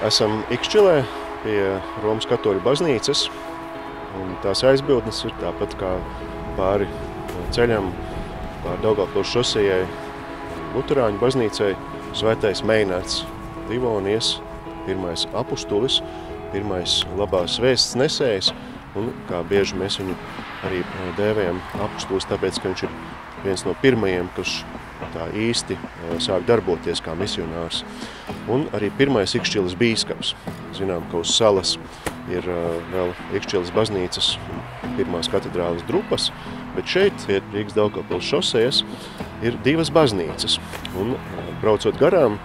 Esam Ikšķilē pie Romas katoļu baznīcas, un tās aizbildnes ir tāpat kā pāri ceļam, pāri Daugavpils šosejai, luterāņu baznīcai, Svētais Meinards, Livonijas, pirmais apustulis, pirmais labās vēsts nesējs, un kā bieži mēs viņu arī dēvējam apustulis, tāpēc, ka viņš ir viens no pirmajiem, kurš tā īsti sāk darboties kā misionārs. Un arī pirmais Ikšķiles bīskaps. Zinām, ka uz salas ir vēl Ikšķiles baznīcas pirmās katedrāles drupas, bet šeit, pie Rīgas Daugavpils šosejas, ir divas baznīcas. Un braucot garām,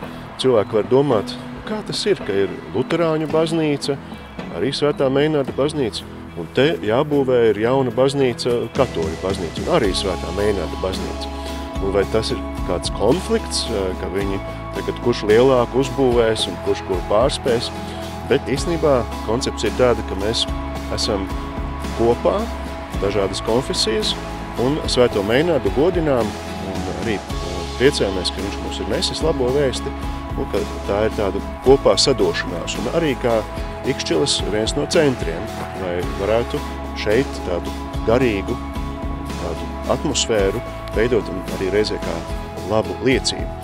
cilvēki var domāt, kā tas ir, ka ir luterāņu baznīca, arī Svētā Meinarda baznīca, un te jābūvē ir jauna baznīca, katoļu baznīca, un arī Svētā Meinarda baznīca. Un vai tas ir kāds konflikts, ka viņi tagad kurš lielāk uzbūvēs un kurš ko pārspēs, bet īstenībā koncepts ir tāda, ka mēs esam kopā, dažādas konfesijas, un Svēto Meinardu godinām, un arī priecājamies, ka viņš mums ir nesis labo vēsti, un ka tā ir tāda kopā sadošanās, un arī kā Ikšķiles viens no centriem, lai varētu šeit tādu garīgu, tādu atmosfēru veidot un arī reizē kā labu liecību.